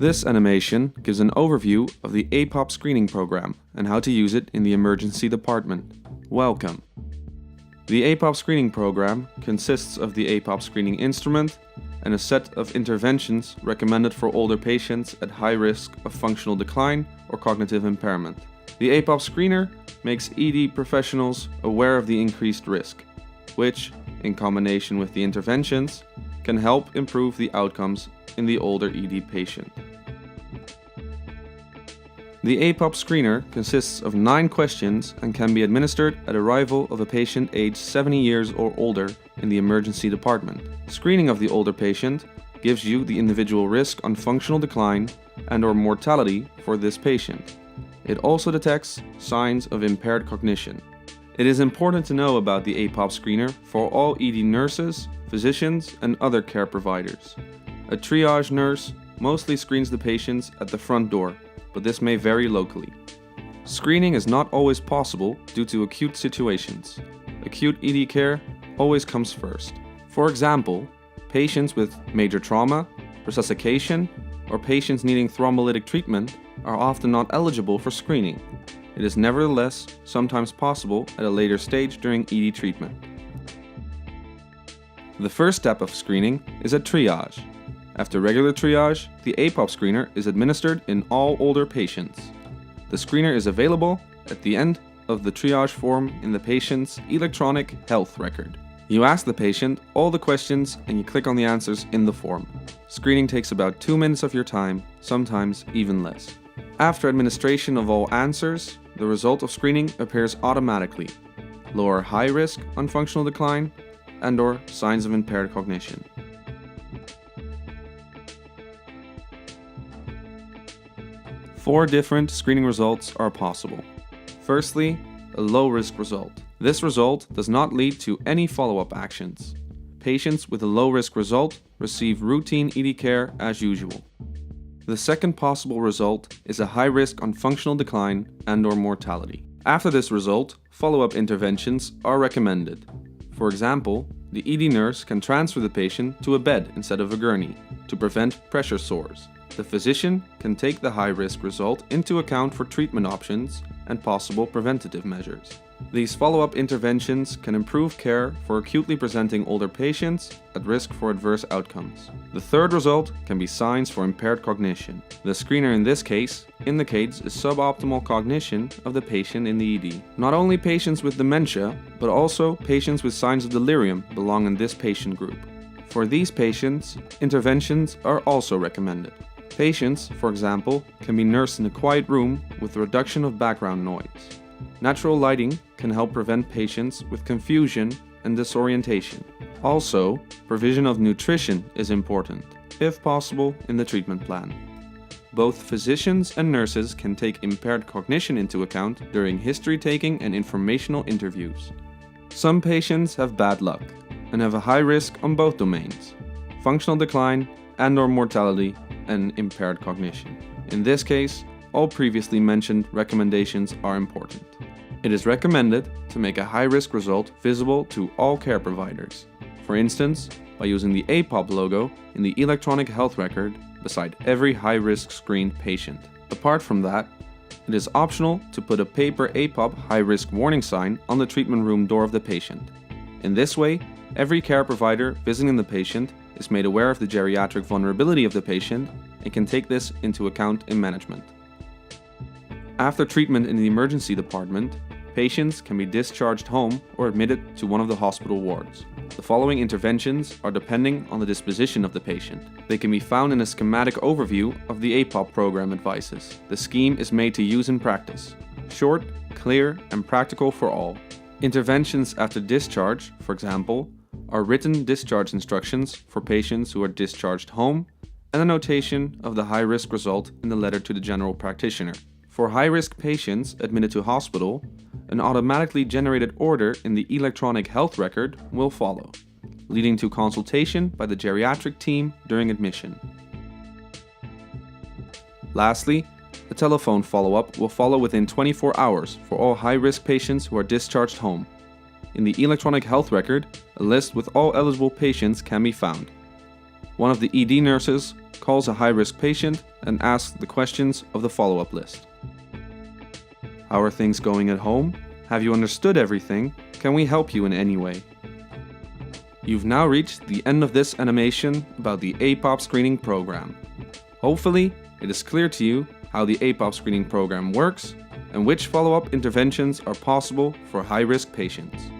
This animation gives an overview of the APOP screening program and how to use it in the emergency department. Welcome. The APOP screening program consists of the APOP screening instrument and a set of interventions recommended for older patients at high risk of functional decline or cognitive impairment. The APOP screener makes ED professionals aware of the increased risk, which, in combination with the interventions, can help improve the outcomes in the older ED patient. The APOP screener consists of 9 questions and can be administered at arrival of a patient aged 70 years or older in the emergency department. Screening of the older patient gives you the individual risk on functional decline and/or mortality for this patient. It also detects signs of impaired cognition. It is important to know about the APOP screener for all ED nurses, physicians, and other care providers. A triage nurse mostly screens the patients at the front door, but this may vary locally. Screening is not always possible due to acute situations. Acute ED care always comes first. For example, patients with major trauma, resuscitation, or patients needing thrombolytic treatment are often not eligible for screening. It is nevertheless sometimes possible at a later stage during ED treatment. The first step of screening is a triage. After regular triage, the APOP screener is administered in all older patients. The screener is available at the end of the triage form in the patient's electronic health record. You ask the patient all the questions and you click on the answers in the form. Screening takes about 2 minutes of your time, sometimes even less. After administration of all answers, the result of screening appears automatically. Lower high risk on functional decline and/or signs of impaired cognition. Four different screening results are possible. Firstly, a low-risk result. This result does not lead to any follow-up actions. Patients with a low-risk result receive routine ED care as usual. The second possible result is a high risk on functional decline and/or mortality. After this result, follow-up interventions are recommended. For example, the ED nurse can transfer the patient to a bed instead of a gurney to prevent pressure sores. The physician can take the high-risk result into account for treatment options and possible preventative measures. These follow-up interventions can improve care for acutely presenting older patients at risk for adverse outcomes. The third result can be signs for impaired cognition. The screener in this case indicates a suboptimal cognition of the patient in the ED. Not only patients with dementia, but also patients with signs of delirium belong in this patient group. For these patients, interventions are also recommended. Patients, for example, can be nursed in a quiet room with a reduction of background noise. Natural lighting can help prevent patients with confusion and disorientation. Also, provision of nutrition is important, if possible, in the treatment plan. Both physicians and nurses can take impaired cognition into account during history taking and informational interviews. Some patients have bad luck and have a high risk on both domains, functional decline and/or mortality and impaired cognition. In this case, all previously mentioned recommendations are important. It is recommended to make a high-risk result visible to all care providers, for instance, by using the APOP logo in the electronic health record beside every high-risk screened patient. Apart from that, it is optional to put a paper APOP high-risk warning sign on the treatment room door of the patient. In this way, every care provider visiting the patient is made aware of the geriatric vulnerability of the patient and can take this into account in management. After treatment in the emergency department, patients can be discharged home or admitted to one of the hospital wards. The following interventions are depending on the disposition of the patient. They can be found in a schematic overview of the APOP program advices. The scheme is made to use in practice. Short, clear, and practical for all. Interventions after discharge, for example, are written discharge instructions for patients who are discharged home and a notation of the high-risk result in the letter to the general practitioner. For high-risk patients admitted to hospital, an automatically generated order in the electronic health record will follow, leading to consultation by the geriatric team during admission. Lastly, a telephone follow-up will follow within 24 hours for all high-risk patients who are discharged home. In the electronic health record, a list with all eligible patients can be found. One of the ED nurses calls a high-risk patient and asks the questions of the follow-up list. How are things going at home? Have you understood everything? Can we help you in any way? You've now reached the end of this animation about the APOP screening program. Hopefully, it is clear to you how the APOP screening program works and which follow-up interventions are possible for high-risk patients.